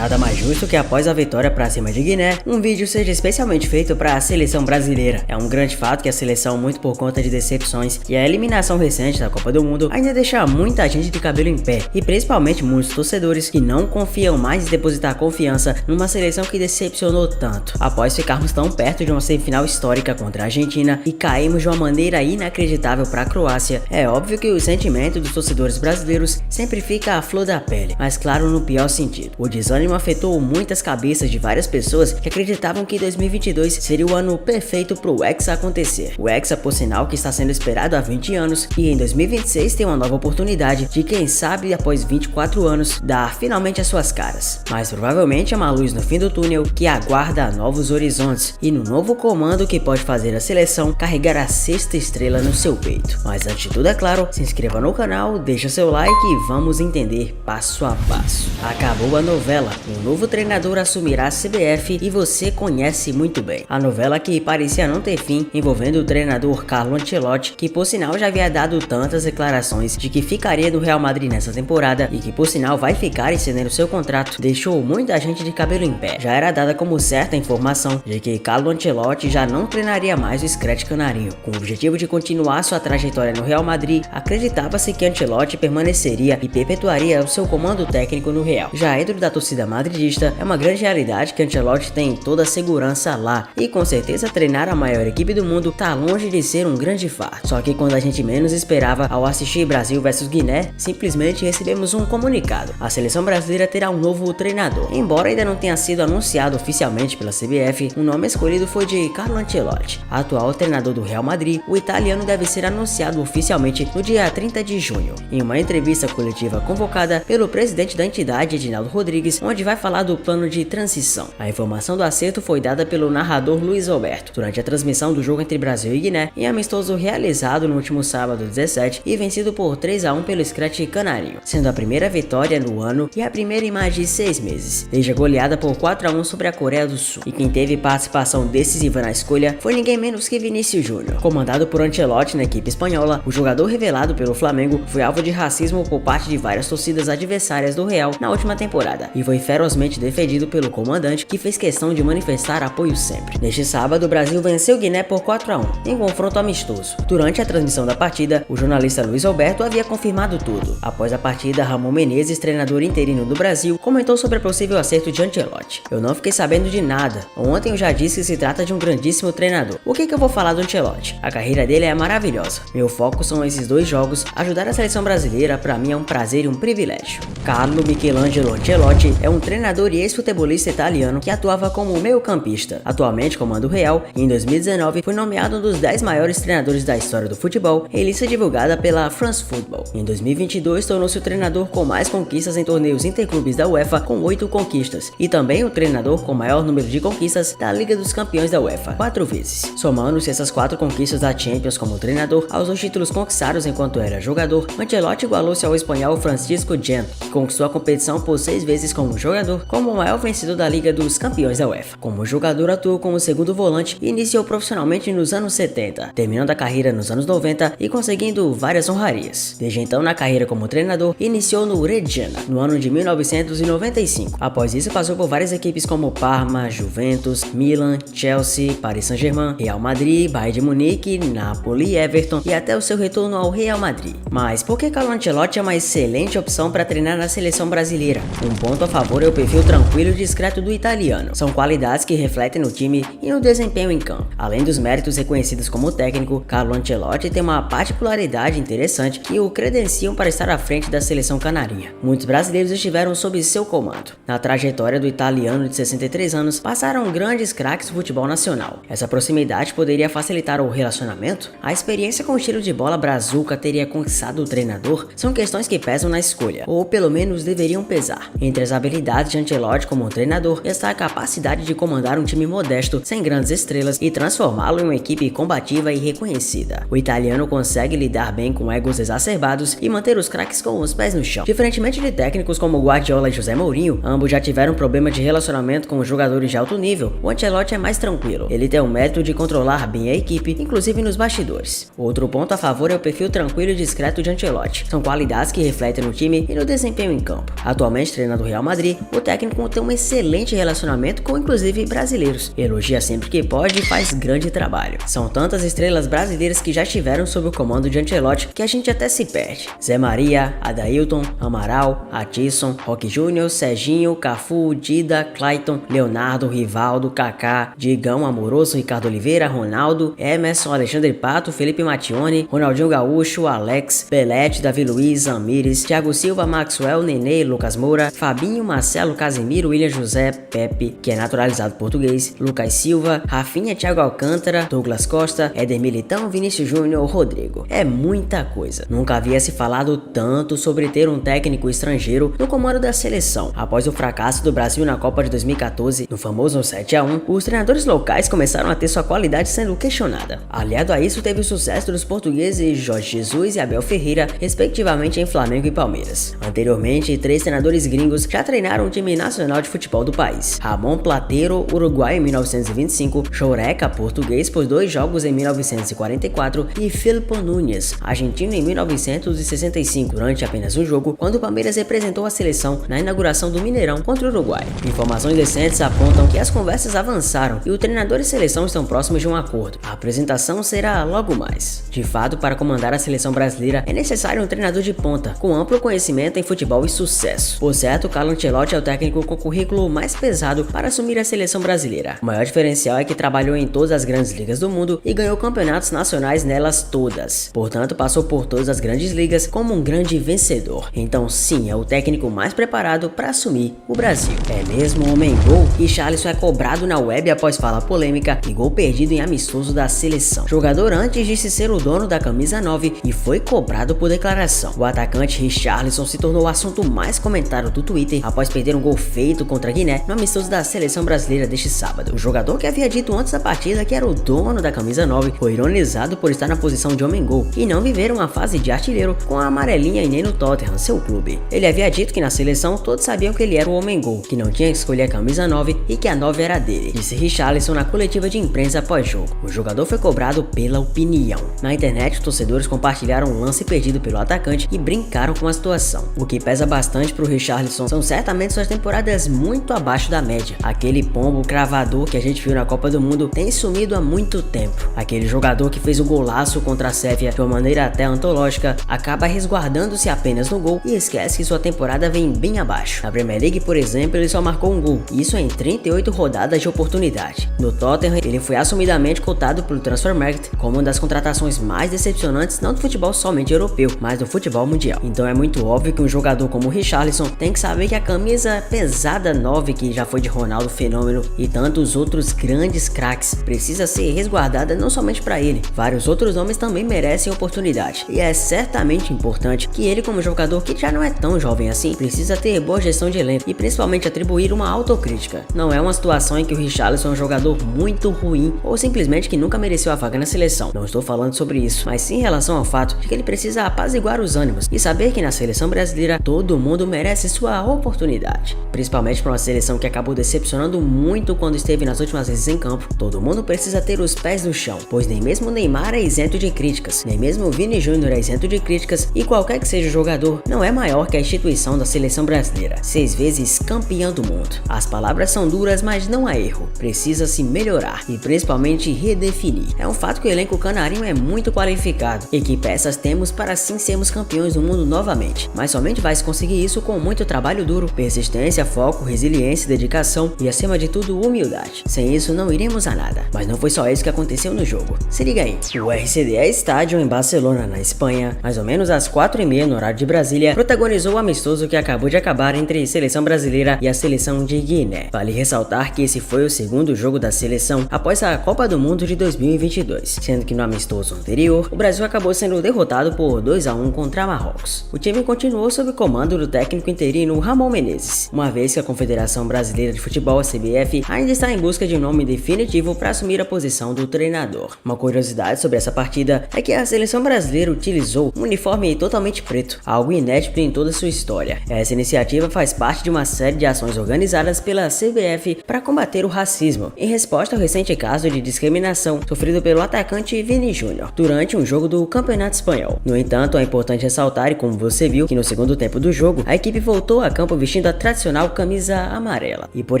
Nada mais justo que após a vitória para cima de Guiné, um vídeo seja especialmente feito para a seleção brasileira. É um grande fato que a seleção, muito por conta de decepções e a eliminação recente da Copa do Mundo, ainda deixa muita gente de cabelo em pé, e principalmente muitos torcedores que não confiam mais em depositar confiança numa seleção que decepcionou tanto. Após ficarmos tão perto de uma semifinal histórica contra a Argentina e caímos de uma maneira inacreditável para a Croácia, é óbvio que o sentimento dos torcedores brasileiros sempre fica à flor da pele, mas claro, no pior sentido. O desânimo afetou muitas cabeças de várias pessoas que acreditavam que 2022 seria o ano perfeito para o Hexa acontecer. O Hexa, por sinal, que está sendo esperado há 20 anos e em 2026 tem uma nova oportunidade de, quem sabe, após 24 anos, dar finalmente as suas caras. Mas provavelmente é uma luz no fim do túnel que aguarda novos horizontes e no novo comando que pode fazer a seleção carregar a sexta estrela no seu peito. Mas antes de tudo, é claro, se inscreva no canal, deixa seu like e vamos entender passo a passo. Acabou a novela. Um novo treinador assumirá a CBF e você conhece muito bem. A novela que parecia não ter fim, envolvendo o treinador Carlo Ancelotti, que por sinal já havia dado tantas declarações de que ficaria no Real Madrid nessa temporada e que por sinal vai ficar estendendo seu contrato, deixou muita gente de cabelo em pé. Já era dada como certa a informação de que Carlo Ancelotti já não treinaria mais o Scratch Canarinho. Com o objetivo de continuar sua trajetória no Real Madrid, acreditava-se que Ancelotti permaneceria e perpetuaria o seu comando técnico no Real. Já dentro da torcida madridista, é uma grande realidade que Ancelotti tem toda a segurança lá, e com certeza treinar a maior equipe do mundo tá longe de ser um grande fato. Só que quando a gente menos esperava, ao assistir Brasil vs Guiné, simplesmente recebemos um comunicado: a seleção brasileira terá um novo treinador. Embora ainda não tenha sido anunciado oficialmente pela CBF, o nome escolhido foi de Carlo Ancelotti, atual treinador do Real Madrid. O italiano deve ser anunciado oficialmente no dia 30 de junho, em uma entrevista coletiva convocada pelo presidente da entidade, Edinaldo Rodrigues, onde vai falar do plano de transição. A informação do acerto foi dada pelo narrador Luiz Alberto durante a transmissão do jogo entre Brasil e Guiné, em amistoso realizado no último sábado 17 e vencido por 3-1 pelo Scratch Canarinho, sendo a primeira vitória no ano e a primeira em mais de 6 meses, desde a goleada por 4-1 sobre a Coreia do Sul. E quem teve participação decisiva na escolha foi ninguém menos que Vinícius Júnior. Comandado por Ancelotti na equipe espanhola, o jogador revelado pelo Flamengo foi alvo de racismo por parte de várias torcidas adversárias do Real na última temporada e foi ferozmente defendido pelo comandante, que fez questão de manifestar apoio sempre. Neste sábado, o Brasil venceu Guiné por 4-1 em confronto amistoso. Durante a transmissão da partida, o jornalista Luiz Alberto havia confirmado tudo. Após a partida, Ramon Menezes, treinador interino do Brasil, comentou sobre o possível acerto de Ancelotti. Eu não fiquei sabendo de nada. Ontem eu já disse que se trata de um grandíssimo treinador. O que eu vou falar do Ancelotti? A carreira dele é maravilhosa. Meu foco são esses dois jogos. Ajudar a seleção brasileira para mim é um prazer e um privilégio. Carlo Michelangelo Ancelotti é um treinador e ex-futebolista italiano que atuava como meio-campista. Atualmente comanda o Real e em 2019 foi nomeado um dos 10 maiores treinadores da história do futebol em lista divulgada pela France Football. Em 2022 tornou-se o treinador com mais conquistas em torneios interclubes da UEFA, com 8 conquistas, e também o treinador com maior número de conquistas da Liga dos Campeões da UEFA, 4 vezes. Somando-se essas 4 conquistas da Champions como treinador aos 2 títulos conquistados enquanto era jogador, Ancelotti igualou-se ao espanhol Francisco Gento, que conquistou a competição por 6 vezes como jogador, como o maior vencedor da Liga dos Campeões da UEFA. Como jogador, atuou como segundo volante e iniciou profissionalmente nos anos 70, terminando a carreira nos anos 90 e conseguindo várias honrarias. Desde então, na carreira como treinador, iniciou no Reggiana, no ano de 1995. Após isso, passou por várias equipes como Parma, Juventus, Milan, Chelsea, Paris Saint-Germain, Real Madrid, Bayern de Munique, Napoli, Everton e até o seu retorno ao Real Madrid. Mas por que Carlo Ancelotti é uma excelente opção para treinar na seleção brasileira? Um ponto a favor é o perfil tranquilo e discreto do italiano. São qualidades que refletem no time e no desempenho em campo. Além dos méritos reconhecidos como técnico, Carlo Ancelotti tem uma particularidade interessante que o credenciam para estar à frente da seleção canarinha. Muitos brasileiros estiveram sob seu comando. Na trajetória do italiano de 63 anos, passaram grandes craques do futebol nacional. Essa proximidade poderia facilitar o relacionamento? A experiência com o estilo de bola brazuca teria conquistado o treinador? São questões que pesam na escolha, ou pelo menos deveriam pesar. Entre as habilidades de Ancelotti como treinador está a capacidade de comandar um time modesto, sem grandes estrelas, e transformá-lo em uma equipe combativa e reconhecida. O italiano consegue lidar bem com egos exacerbados e manter os craques com os pés no chão. Diferentemente de técnicos como Guardiola e José Mourinho, ambos já tiveram problema de relacionamento com jogadores de alto nível. O Ancelotti é mais tranquilo. Ele tem o método de controlar bem a equipe, inclusive nos bastidores. Outro ponto a favor é o perfil tranquilo e discreto de Ancelotti. São qualidades que refletem no time e no desempenho em campo. Atualmente treinando o Real Madrid, o técnico tem um excelente relacionamento com inclusive brasileiros, elogia sempre que pode e faz grande trabalho. São tantas estrelas brasileiras que já estiveram sob o comando de Ancelotti que a gente até se perde. Zé Maria, Adailton, Amaral, Atisson, Roque Júnior, Serginho, Cafu, Dida, Clayton, Leonardo, Rivaldo, Kaká, Digão, Amoroso, Ricardo Oliveira, Ronaldo, Emerson, Alexandre Pato, Felipe Mattioni, Ronaldinho Gaúcho, Alex, Belete, Davi Luiz, Amires, Thiago Silva, Maxwell, Nenê, Lucas Moura, Fabinho, Marcelo, Casemiro, William José, Pepe, que é naturalizado português, Lucas Silva, Rafinha, Thiago Alcântara, Douglas Costa, Éder Militão, Vinícius Júnior, Rodrigo. É muita coisa. Nunca havia se falado tanto sobre ter um técnico estrangeiro no comando da seleção. Após o fracasso do Brasil na Copa de 2014, no famoso 7-1, os treinadores locais começaram a ter sua qualidade sendo questionada. Aliado a isso, teve o sucesso dos portugueses Jorge Jesus e Abel Ferreira, respectivamente em Flamengo e Palmeiras. Anteriormente, 3 treinadores gringos já treinaram o time nacional de futebol do país. Ramon Plateiro, uruguaio em 1925, Choreca, português, por 2 jogos em 1944 e Filippo Núñez, argentino em 1965, durante apenas um jogo, quando o Palmeiras representou a seleção na inauguração do Mineirão contra o Uruguai. Informações recentes apontam que as conversas avançaram e o treinador e seleção estão próximos de um acordo. A apresentação será logo mais. De fato, para comandar a seleção brasileira é necessário um treinador de ponta, com amplo conhecimento em futebol e sucesso. Por certo, Carlo Ancelotti é o técnico com o currículo mais pesado para assumir a seleção brasileira. O maior diferencial é que trabalhou em todas as grandes ligas do mundo e ganhou campeonatos nacionais nelas todas. Portanto, passou por todas as grandes ligas como um grande vencedor. Então sim, é o técnico mais preparado para assumir o Brasil. É mesmo homem gol? Richarlison é cobrado na web após fala polêmica e gol perdido em amistoso da seleção. Jogador antes disse ser o dono da camisa 9 e foi cobrado por declaração. O atacante Richarlison se tornou o assunto mais comentado do Twitter após perder um gol feito contra a Guiné no amistoso da seleção brasileira deste sábado. O jogador, que havia dito antes da partida que era o dono da camisa 9, foi ironizado por estar na posição de homem gol e não viver uma fase de artilheiro com a amarelinha e nem no Tottenham, seu clube. Ele havia dito que na seleção todos sabiam que ele era o homem gol, que não tinha que escolher a camisa 9 e que a 9 era dele, disse Richarlison na coletiva de imprensa após jogo. O jogador foi cobrado pela opinião. Na internet, os torcedores compartilharam um lance perdido pelo atacante e brincaram com a situação. O que pesa bastante pro Richarlison são certamente suas temporadas muito abaixo da média. Aquele pombo cravador que a gente viu na Copa do Mundo tem sumido há muito tempo. Aquele jogador que fez o golaço contra a Sérvia de uma maneira até antológica acaba resguardando-se apenas no gol e esquece que sua temporada vem bem abaixo. Na Premier League, por exemplo, ele só marcou um gol, isso em 38 rodadas de oportunidade. No Tottenham, ele foi assumidamente cotado pelo Transfermarkt como uma das contratações mais decepcionantes, não do futebol somente europeu, mas do futebol mundial. Então é muito óbvio que um jogador como o Richarlison tem que saber que a camisa pesada 9, que já foi de Ronaldo Fenômeno e tantos outros grandes craques, precisa ser resguardada não somente para ele. Vários outros nomes também merecem oportunidade. E é certamente importante que ele, como jogador que já não é tão jovem assim, precisa ter boa gestão de elenco e principalmente atribuir uma autocrítica. Não é uma situação em que o Richarlison é um jogador muito ruim ou simplesmente que nunca mereceu a vaga na seleção. Não estou falando sobre isso, mas sim em relação ao fato de que ele precisa apaziguar os ânimos e saber que na seleção brasileira todo mundo merece sua oportunidade. Principalmente para uma seleção que acabou decepcionando muito quando esteve nas últimas vezes em campo, todo mundo precisa ter os pés no chão, pois nem mesmo o Neymar é isento de críticas, nem mesmo o Vini Júnior é isento de críticas e qualquer que seja o jogador não é maior que a instituição da seleção brasileira, 6 vezes campeã do mundo. As palavras são duras, mas não há erro, precisa se melhorar e principalmente redefinir. É um fato que o elenco canarinho é muito qualificado e que peças temos para sim sermos campeões do mundo novamente, mas somente vai se conseguir isso com muito trabalho duro, persistência, foco, resiliência, dedicação e acima de tudo humildade. Sem isso não iremos a nada, mas não foi só isso que aconteceu no jogo. Se liga aí, o RCDE Estádio em Barcelona, na Espanha, mais ou menos às 4h30 no horário de Brasília, protagonizou o amistoso que acabou de acabar entre a seleção brasileira e a seleção de Guiné. Vale ressaltar que esse foi o segundo jogo da seleção após a Copa do Mundo de 2022, sendo que no amistoso anterior, o Brasil acabou sendo derrotado por 2-1 contra Marrocos. O time continuou sob o comando do técnico interino Ramon Menezes, uma vez que a Confederação Brasileira de Futebol, a CBF, ainda está em busca de um nome definitivo para assumir a posição do treinador. Uma curiosidade sobre essa partida é que a seleção brasileira utilizou um uniforme totalmente preto, algo inédito em toda sua história. Essa iniciativa faz parte de uma série de ações organizadas pela CBF para combater o racismo, em resposta ao recente caso de discriminação sofrido pelo atacante Vini Júnior durante um jogo do Campeonato Espanhol. No entanto, é importante ressaltar, e como você viu, que no segundo tempo do jogo, a equipe voltou a campo vestindo vestindo a tradicional camisa amarela. E por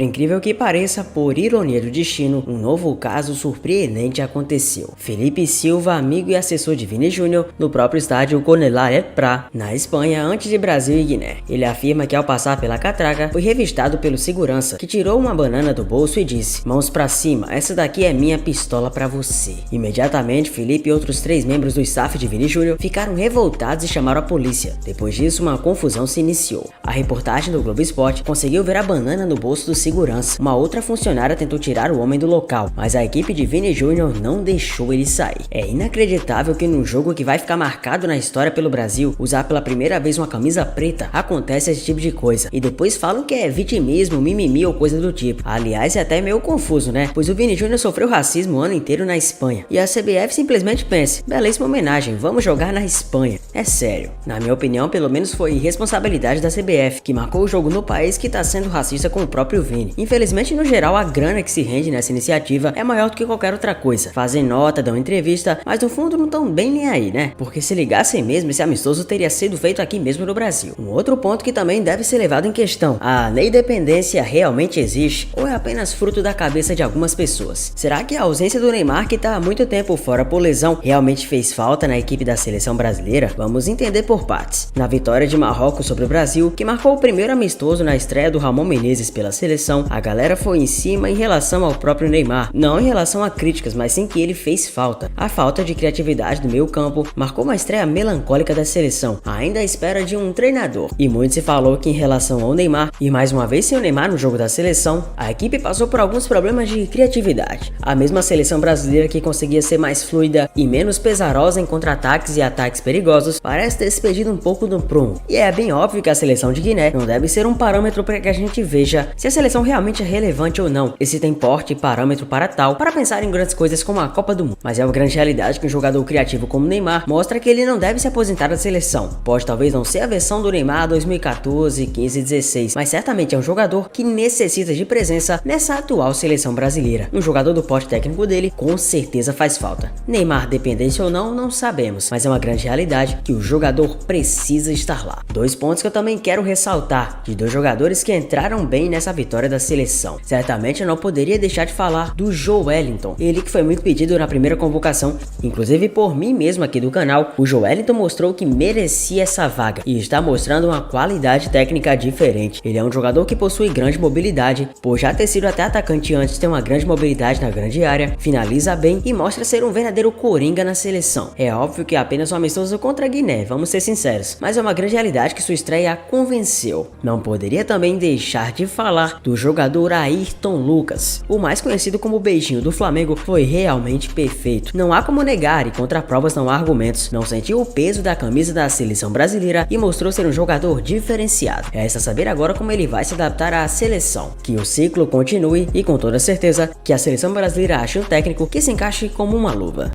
incrível que pareça, por ironia do destino, um novo caso surpreendente aconteceu. Felipe Silva, amigo e assessor de Vini Júnior, no próprio estádio Conelhar El Prat, na Espanha, antes de Brasil e Guiné. Ele afirma que ao passar pela catraca, foi revistado pelo segurança, que tirou uma banana do bolso e disse: "Mãos pra cima, essa daqui é minha pistola pra você." Imediatamente, Felipe e outros 3 membros do staff de Vini Júnior ficaram revoltados e chamaram a polícia. Depois disso, uma confusão se iniciou. A reportagem do Globo Esporte conseguiu ver a banana no bolso do segurança. Uma outra funcionária tentou tirar o homem do local, mas a equipe de Vini Júnior não deixou ele sair. É inacreditável que num jogo que vai ficar marcado na história pelo Brasil, usar pela primeira vez uma camisa preta, acontece esse tipo de coisa. E depois falam que é vitimismo, mimimi ou coisa do tipo. Aliás, é até meio confuso, né? Pois o Vini Júnior sofreu racismo o ano inteiro na Espanha. E a CBF simplesmente pensa: belíssima homenagem, vamos jogar na Espanha. É sério. Na minha opinião, pelo menos foi responsabilidade da CBF, que marcou o jogo no país que tá sendo racista com o próprio Vini. Infelizmente, no geral, a grana que se rende nessa iniciativa é maior do que qualquer outra coisa. Fazem nota, dão entrevista, mas no fundo não tão bem nem aí, né? Porque se ligassem mesmo, esse amistoso teria sido feito aqui mesmo no Brasil. Um outro ponto que também deve ser levado em questão: a lei de dependência realmente existe ou é apenas fruto da cabeça de algumas pessoas? Será que a ausência do Neymar, que tá há muito tempo fora por lesão, realmente fez falta na equipe da seleção brasileira? Vamos entender por partes. Na vitória de Marrocos sobre o Brasil, que marcou o primeiro amistoso na estreia do Ramon Menezes pela seleção, a galera foi em cima em relação ao próprio Neymar, não em relação a críticas, mas sim que ele fez falta. A falta de criatividade do meio campo marcou uma estreia melancólica da seleção, ainda à espera de um treinador. E muito se falou que em relação ao Neymar, e mais uma vez sem o Neymar no jogo da seleção, a equipe passou por alguns problemas de criatividade. A mesma seleção brasileira que conseguia ser mais fluida e menos pesarosa em contra-ataques e ataques perigosos, parece ter se perdido um pouco no prumo. E é bem óbvio que a seleção de Guiné não deve ser um parâmetro para que a gente veja se a seleção realmente é relevante ou não, e se tem porte e parâmetro para tal, para pensar em grandes coisas como a Copa do Mundo. Mas é uma grande realidade que um jogador criativo como Neymar mostra que ele não deve se aposentar da seleção. Pode talvez não ser a versão do Neymar 2014, 15 e 16, mas certamente é um jogador que necessita de presença nessa atual seleção brasileira. Um jogador do porte técnico dele com certeza faz falta. Neymar, dependência ou não, não sabemos, mas é uma grande realidade que o jogador precisa estar lá. 2 pontos que eu também quero ressaltar, de 2 jogadores que entraram bem nessa vitória da seleção. Certamente eu não poderia deixar de falar do Joelinton, ele que foi muito pedido na primeira convocação, inclusive por mim mesmo aqui do canal. O Joelinton mostrou que merecia essa vaga e está mostrando uma qualidade técnica diferente. Ele é um jogador que possui grande mobilidade, por já ter sido até atacante antes, tem uma grande mobilidade na grande área, finaliza bem e mostra ser um verdadeiro coringa na seleção. É óbvio que é apenas um amistoso contra a Guiné, vamos ser sinceros, mas é uma grande realidade que sua estreia convenceu. Não poderia também deixar de falar do jogador Ayrton Lucas. O mais conhecido como o beijinho do Flamengo foi realmente perfeito. Não há como negar e contra provas não há argumentos. Não sentiu o peso da camisa da seleção brasileira e mostrou ser um jogador diferenciado. Resta saber agora como ele vai se adaptar à seleção. Que o ciclo continue e com toda certeza que a seleção brasileira ache um técnico que se encaixe como uma luva.